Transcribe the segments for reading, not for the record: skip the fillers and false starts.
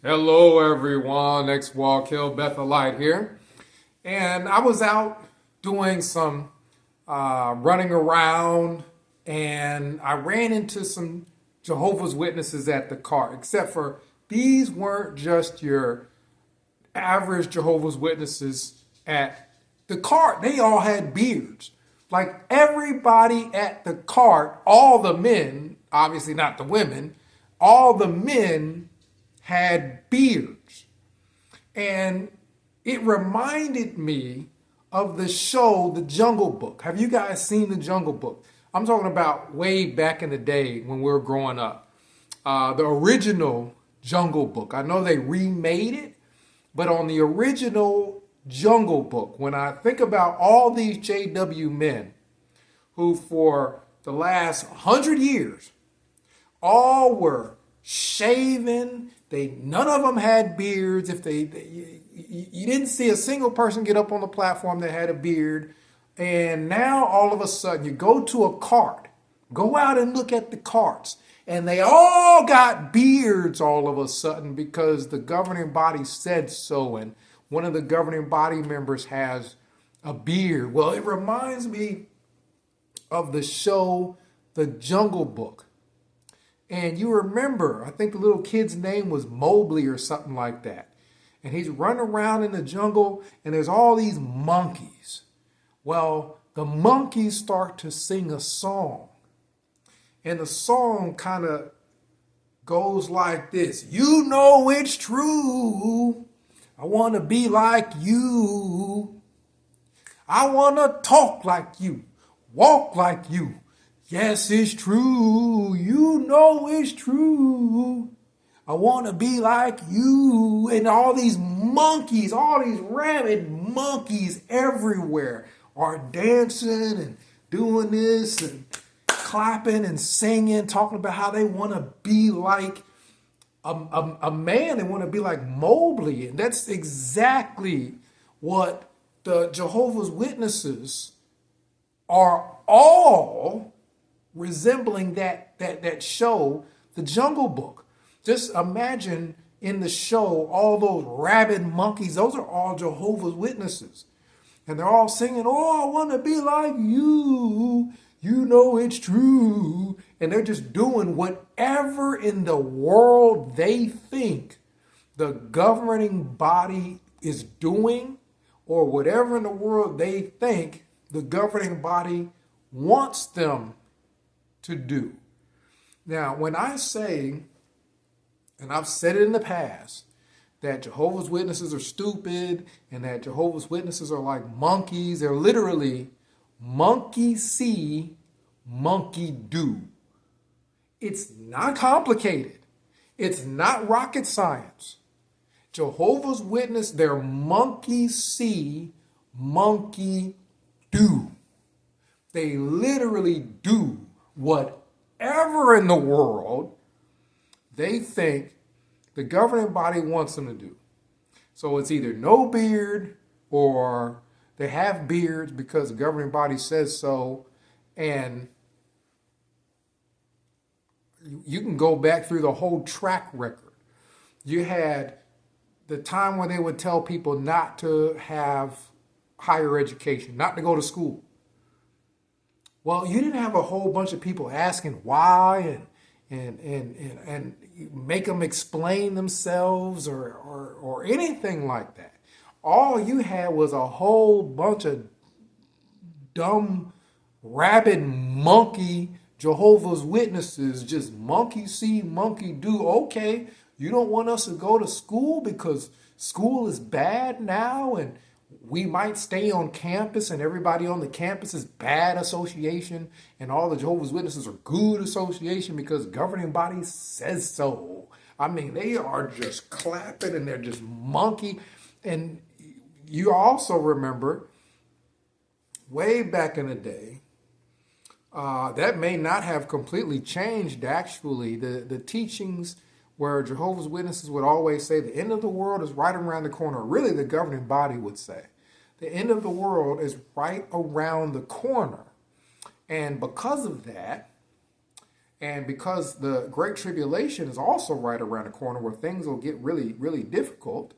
Hello, everyone. Next Walk Hill Bethelite here. And I was out doing some running around, and I ran into some Jehovah's Witnesses at the cart, except for these weren't just your average Jehovah's Witnesses at the cart. They all had beards. Like everybody at the cart, all the men, obviously not the women, all the men had beards. And it reminded me of the show, The Jungle Book. Have you guys seen The Jungle Book? I'm talking about way back in the day when we were growing up. The original Jungle Book. I know they remade it, but on the original Jungle Book, when I think about all these JW men who for the last 100 years all were shaven, none of them had beards. You didn't see a single person get up on the platform that had a beard. And now all of a sudden you go to a cart, go out and look at the carts, and they all got beards all of a sudden because the governing body said so, and one of the governing body members has a beard. Well, it reminds me of the show The Jungle Book. And you remember, I think the little kid's name was Mowgli or something like that. And he's running around in the jungle, and there's all these monkeys. Well, the monkeys start to sing a song. And the song kind of goes like this. You know it's true. I want to be like you. I want to talk like you. Walk like you. Yes, it's true. You know it's true. I want to be like you. And all these monkeys, all these rabid monkeys everywhere are dancing and doing this and clapping and singing, talking about how they want to be like a man. They want to be like Mowgli. And that's exactly what the Jehovah's Witnesses are all resembling that show, The Jungle Book. Just imagine in the show all those rabid monkeys. Those are all Jehovah's Witnesses. And they're all singing, oh, I want to be like you. You know it's true. And they're just doing whatever in the world they think the governing body is doing, or whatever in the world they think the governing body wants them to do. Now, when I say, and I've said it in the past, that Jehovah's Witnesses are stupid and that Jehovah's Witnesses are like monkeys, they're literally monkey see, monkey do. It's not complicated. It's not rocket science. Jehovah's Witness, they're monkey see, monkey do. They literally do whatever in the world they think the governing body wants them to do. So it's either no beard or they have beards because the governing body says so. And you can go back through the whole track record. You had the time when they would tell people not to have higher education, not to go to school. Well, you didn't have a whole bunch of people asking why and make them explain themselves or anything like that. All you had was a whole bunch of dumb, rabid monkey Jehovah's Witnesses, just monkey see, monkey do. Okay, you don't want us to go to school because school is bad now and we might stay on campus and everybody on the campus is bad association and all the Jehovah's Witnesses are good association because governing body says so. I mean, they are just clapping and they're just monkey. And you also remember way back in the day, that may not have completely changed actually. The teachings where Jehovah's Witnesses would always say the end of the world is right around the corner. Really, the governing body would say the end of the world is right around the corner. And because of that, And because the Great Tribulation is also right around the corner where things will get really, really difficult,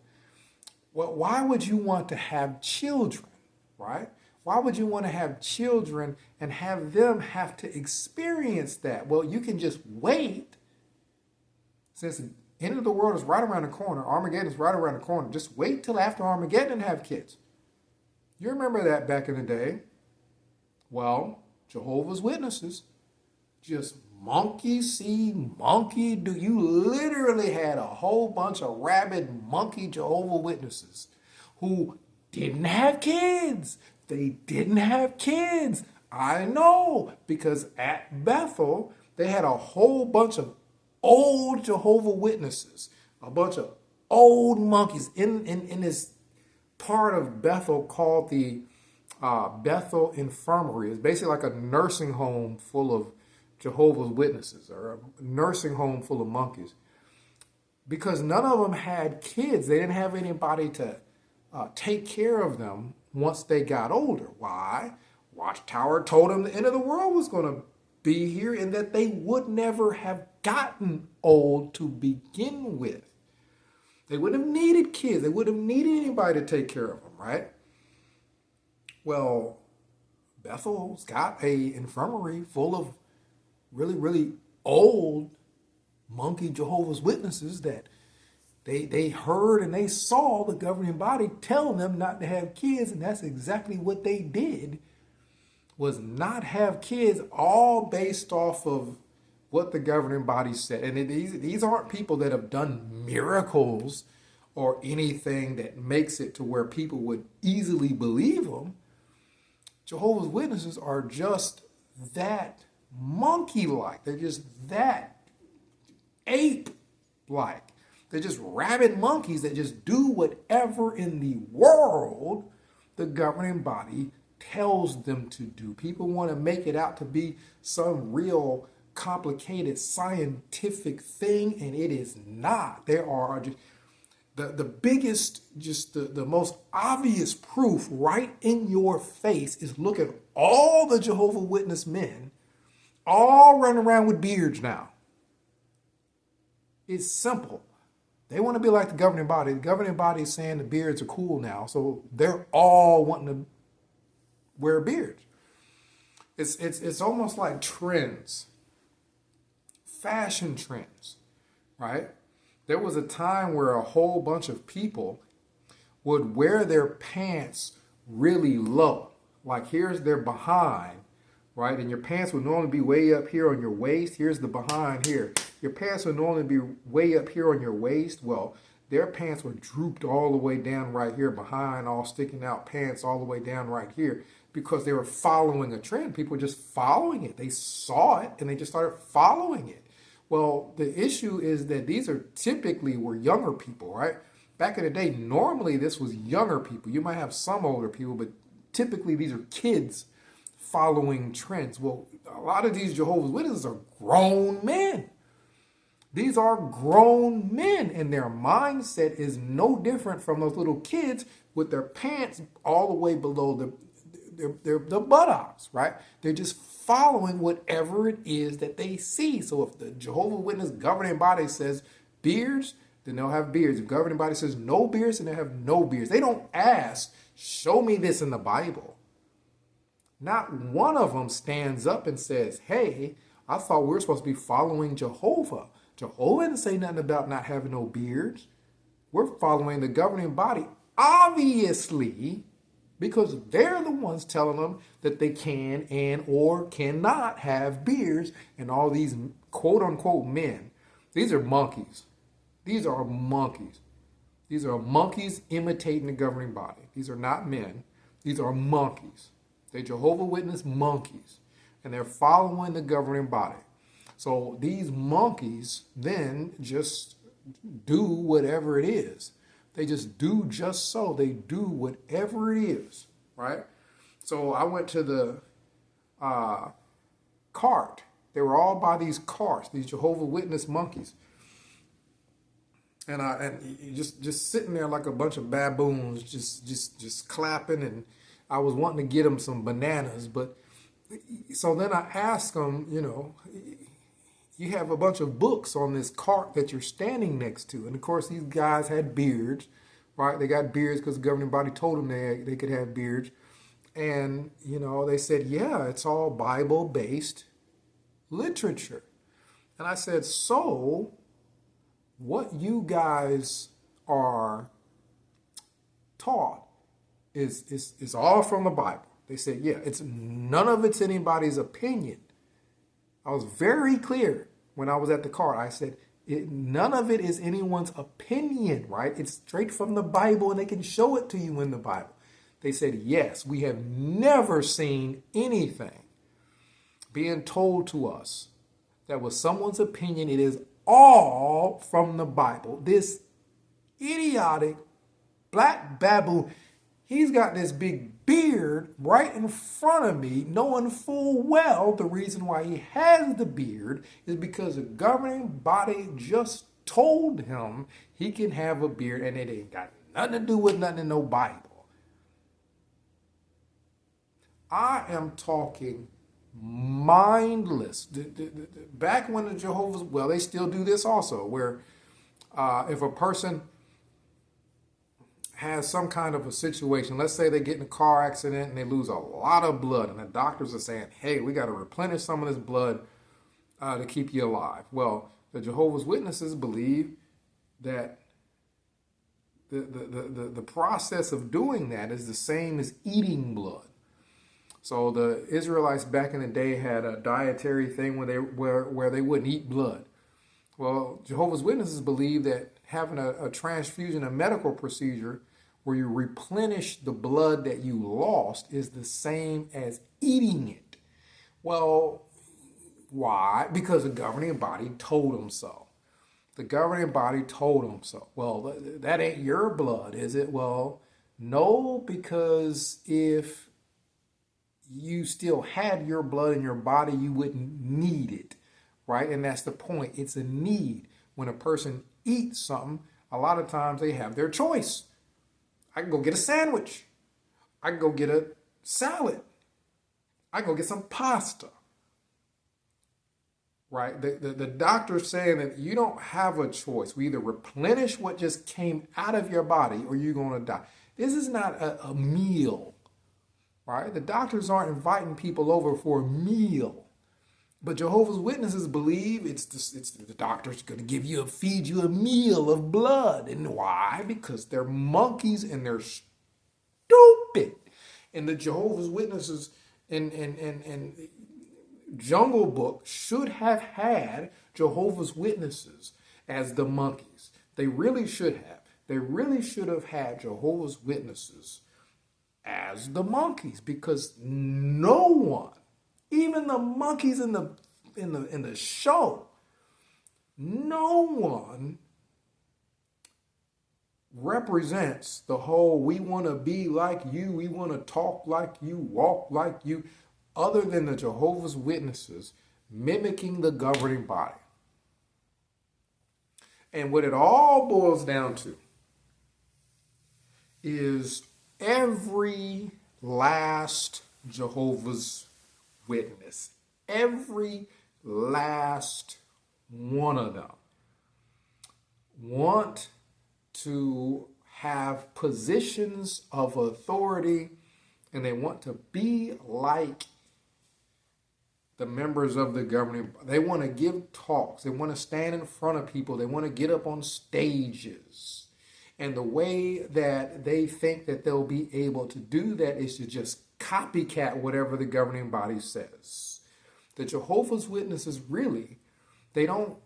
well, why would you want to have children, right? Why would you want to have children and have them have to experience that? Well, you can just wait. Since the end of the world is right around the corner, Armageddon is right around the corner, just wait till after Armageddon and have kids. You remember that back in the day? Well, Jehovah's Witnesses, just monkey see, monkey do. You literally had a whole bunch of rabid monkey Jehovah's Witnesses who didn't have kids. They didn't have kids. I know, because at Bethel, they had a whole bunch of old Jehovah's Witnesses, a bunch of old monkeys in this part of Bethel called the Bethel Infirmary. It's basically like a nursing home full of Jehovah's Witnesses, or a nursing home full of monkeys. Because none of them had kids. They didn't have anybody to take care of them once they got older. Why? Watchtower told them the end of the world was going to be here and that they would never have gotten old to begin with. They wouldn't have needed kids. They wouldn't have needed anybody to take care of them, right? Well, Bethel's got a infirmary full of really, really old monkey Jehovah's Witnesses that they heard and they saw the governing body telling them not to have kids, and that's exactly what they did, was not have kids, all based off of what the governing body said. And these aren't people that have done miracles or anything that makes it to where people would easily believe them. Jehovah's Witnesses are just that monkey-like. They're just that ape-like. They're just rabid monkeys that just do whatever in the world the governing body tells them to do. People want to make it out to be some real complicated scientific thing, and it is not. There are just the biggest, just the most obvious proof right in your face is look at all the Jehovah's Witness men all running around with beards now. It's simple. They want to be like the governing body. The governing body is saying the beards are cool now, so they're all wanting to wear beards. It's almost like trends, fashion trends, right? There was a time where a whole bunch of people would wear their pants really low. Like here's their behind, right? And your pants would normally be way up here on your waist. Here's the behind here. Your pants would normally be way up here on your waist. Well, their pants were drooped all the way down right here behind, all sticking out pants all the way down right here, because they were following a trend. People were just following it. They saw it and they just started following it. Well, the issue is that these are typically were younger people, right? Back in the day, normally this was younger people. You might have some older people, but typically these are kids following trends. Well, a lot of these Jehovah's Witnesses are grown men. These are grown men, and their mindset is no different from those little kids with their pants all the way below the buttocks, right? They're just following whatever it is that they see. So if the Jehovah's Witness governing body says beards, then they'll have beards. If the governing body says no beards, then they'll have no beards. They don't ask, show me this in the Bible. Not one of them stands up and says, hey, I thought we were supposed to be following Jehovah. Jehovah didn't say nothing about not having no beards. We're following the governing body, obviously, because they're the ones telling them that they can and or cannot have beards. And all these quote-unquote men, these are monkeys. These are monkeys. These are monkeys imitating the governing body. These are not men. These are monkeys. They're Jehovah's Witness monkeys. And they're following the governing body. So these monkeys then just do whatever it is. They just do just so. They do whatever it is, right? So I went to the cart. They were all by these carts, these Jehovah's Witness monkeys. And just sitting there like a bunch of baboons, just clapping. And I was wanting to get them some bananas. But so then I asked them, you have a bunch of books on this cart that you're standing next to. And of course, these guys had beards, right? They got beards because the governing body told them they could have beards. And, you know, they said, yeah, it's all Bible-based literature. And I said, so what you guys are taught is all from the Bible. They said, yeah, it's none of it's anybody's opinion. I was very clear when I was at the cart. I said, none of it is anyone's opinion, right? It's straight from the Bible, and they can show it to you in the Bible. They said, yes, we have never seen anything being told to us that was someone's opinion. It is all from the Bible. This idiotic black baboon, he's got this big beard right in front of me, knowing full well the reason why he has the beard is because the governing body just told him he can have a beard, and it ain't got nothing to do with nothing in no Bible. I am talking mindless. Back when the Jehovah's, well, they still do this also, where if a person has some kind of a situation, let's say they get in a car accident and they lose a lot of blood, and the doctors are saying, hey, we got to replenish some of this blood to keep you alive. Well, the Jehovah's Witnesses believe that the process of doing that is the same as eating blood. So the Israelites back in the day had a dietary thing where they wouldn't eat blood. Well, Jehovah's Witnesses believe that having a transfusion, a medical procedure where you replenish the blood that you lost is the same as eating it. Well, why? Because the governing body told them so. The governing body told them so. Well, that ain't your blood, is it? Well, no, because if you still had your blood in your body, you wouldn't need it, right? And that's the point. It's a need. When a person eats something, a lot of times they have their choice. I can go get a sandwich. I can go get a salad. I can go get some pasta, right? The doctor's saying that you don't have a choice. We either replenish what just came out of your body or you're going to die. This is not a meal. Right? The doctors aren't inviting people over for a meal. But Jehovah's Witnesses believe it's the doctor's going to feed you a meal of blood. And why? Because they're monkeys and they're stupid. And the Jehovah's Witnesses and Jungle Book should have had Jehovah's Witnesses as the monkeys. They really should have. They really should have had Jehovah's Witnesses as the monkeys, because no one, even the monkeys in the show, no one represents the whole we want to be like you, we want to talk like you, walk like you, other than the Jehovah's Witnesses mimicking the governing body. And what it all boils down to is every last Jehovah's Witness, every last one of them want to have positions of authority, and they want to be like the members of the governing. They want to give talks. They want to stand in front of people. They want to get up on stages. And the way that they think that they'll be able to do that is to just copycat whatever the governing body says. The Jehovah's Witnesses really, they don't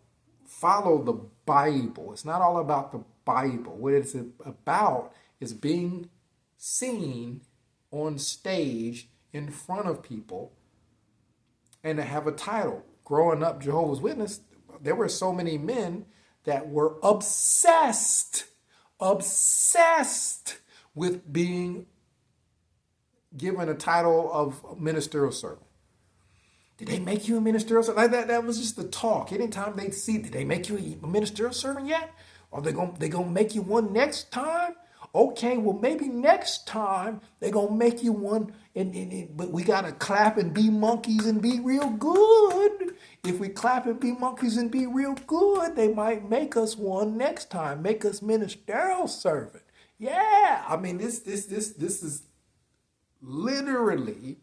follow the Bible. It's not all about the Bible. What it's about is being seen on stage in front of people and to have a title. Growing up Jehovah's Witness, there were so many men that were obsessed with being given a title of ministerial servant. Did they make you a ministerial servant? Like that was just the talk. Anytime they'd see, did they make you a ministerial servant yet? Are they gonna make you one next time? Okay, well, maybe next time they're going to make you one, but we got to clap and be monkeys and be real good. If we clap and be monkeys and be real good, they might make us one next time, make us ministerial servant. Yeah, I mean, this is literally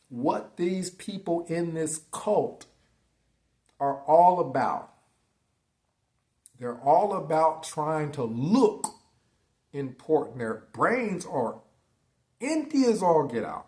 what these people in this cult are all about. They're all about trying to look important. Their brains are empty as all get out.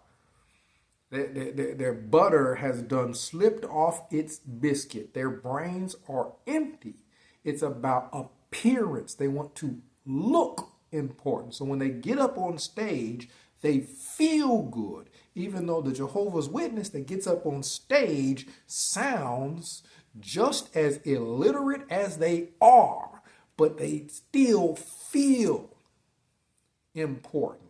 Their butter has done slipped off its biscuit. Their brains are empty. It's about appearance. They want to look important. So when they get up on stage, they feel good. Even though the Jehovah's Witness that gets up on stage sounds just as illiterate as they are, but they still feel important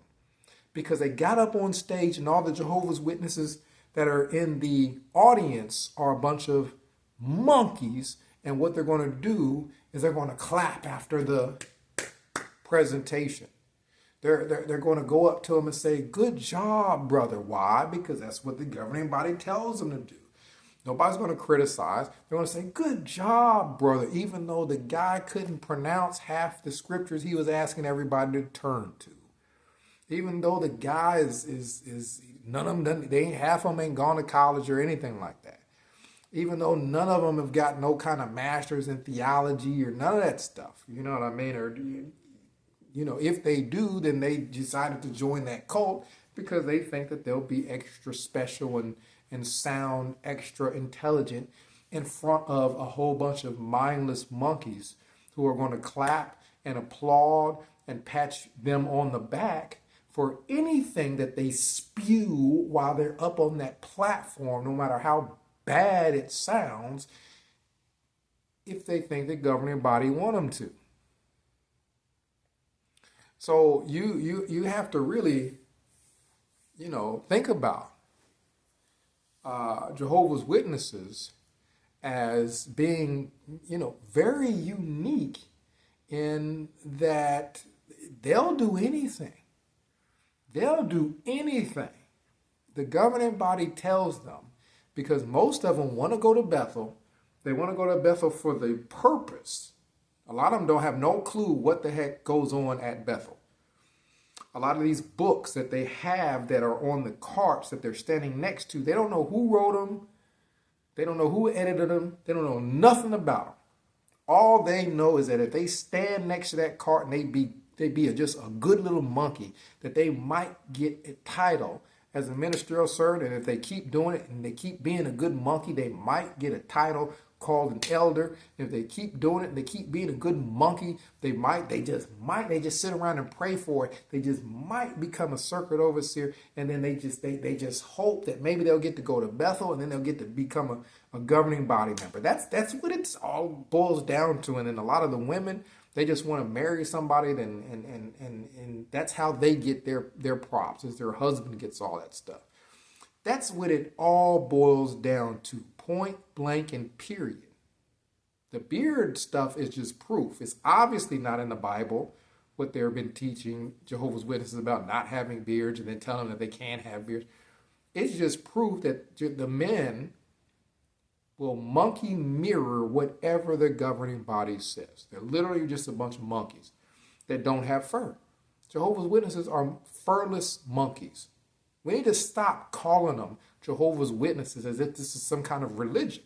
because they got up on stage, and all the Jehovah's Witnesses that are in the audience are a bunch of monkeys, and what they're going to do is they're going to clap after the presentation. They're going to go up to him and say, "Good job, brother." Why? Because that's what the governing body tells them to do. Nobody's going to criticize. They're going to say, "Good job, brother," even though the guy couldn't pronounce half the scriptures he was asking everybody to turn to. Even though the guy is none of them, they ain't, half of them ain't gone to college or anything like that. Even though none of them have got no kind of masters in theology or none of that stuff. You know what I mean? Or, you know, if they do, then they decided to join that cult because they think that they'll be extra special and sound extra intelligent in front of a whole bunch of mindless monkeys who are going to clap and applaud and pat them on the back for anything that they spew while they're up on that platform, no matter how bad it sounds, if they think the governing body want them to. So you have to really, think about Jehovah's Witnesses as being, very unique in that they'll do anything. They'll do anything the governing body tells them, because most of them want to go to Bethel. They want to go to Bethel for the purpose. A lot of them don't have no clue what the heck goes on at Bethel. A lot of these books that they have that are on the carts that they're standing next to, they don't know who wrote them. They don't know who edited them. They don't know nothing about them. All they know is that if they stand next to that cart and they be just a good little monkey, that they might get a title as a ministerial servant. And if they keep doing it and they keep being a good monkey, they might get a title called an elder. If they keep doing it and they keep being a good monkey, they just sit around and pray for it. They just might become a circuit overseer, and then they just hope that maybe they'll get to go to Bethel, and then they'll get to become a governing body member. That's what it's all boils down to. And then a lot of the women, they just want to marry somebody, and that's how they get their props, is their husband gets all that stuff. That's what it all boils down to, point blank and period. The beard stuff is just proof. It's obviously not in the Bible, what they've been teaching Jehovah's Witnesses about not having beards and then telling them that they can't have beards. It's just proof that the men will monkey mirror whatever the governing body says. They're literally just a bunch of monkeys that don't have fur. Jehovah's Witnesses are furless monkeys. We need to stop calling them Jehovah's Witnesses as if this is some kind of religion.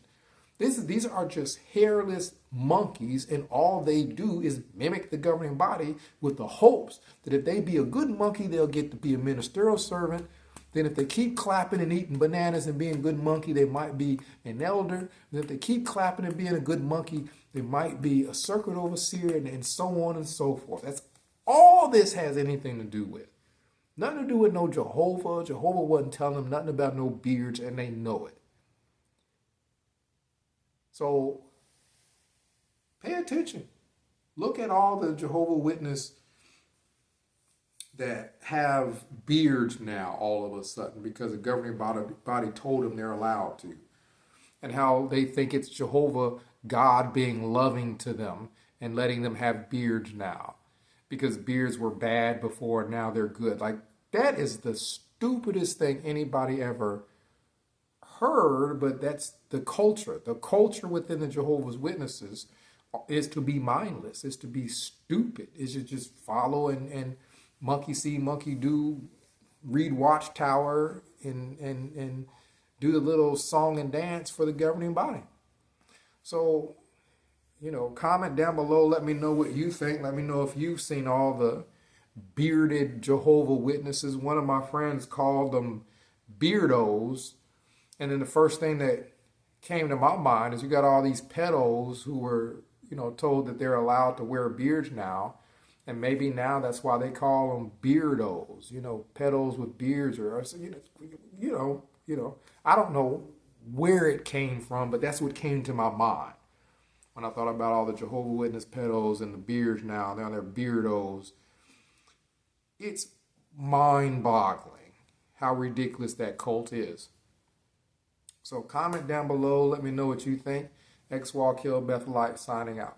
These are just hairless monkeys, and all they do is mimic the governing body with the hopes that if they be a good monkey, they'll get to be a ministerial servant. Then if they keep clapping and eating bananas and being a good monkey, they might be an elder. And if they keep clapping and being a good monkey, they might be a circuit overseer, and so on and so forth. That's all this has anything to do with. Nothing to do with no Jehovah. Jehovah wasn't telling them nothing about no beards, and they know it. So pay attention. Look at all the Jehovah Witness that have beards now all of a sudden because the governing body told them they're allowed to. And how they think it's Jehovah God being loving to them and letting them have beards now. because beards were bad before, now they're good. Like, that is the stupidest thing anybody ever heard, but that's the culture. The culture within the Jehovah's Witnesses is to be mindless, is to be stupid, is to just follow and monkey see, monkey do, read Watchtower and do the little song and dance for the governing body. So, comment down below. Let me know what you think. Let me know if you've seen all the bearded Jehovah Witnesses. One of my friends called them beardos. And then the first thing that came to my mind is you got all these pedos who were, told that they're allowed to wear beards now. And maybe now that's why they call them beardos, pedos with beards or I don't know where it came from, but that's what came to my mind when I thought about all the Jehovah Witness pedos and the beards now they're beardos. It's mind-boggling how ridiculous that cult is. So comment down below. Let me know what you think. XWall Kill Bethelite signing out.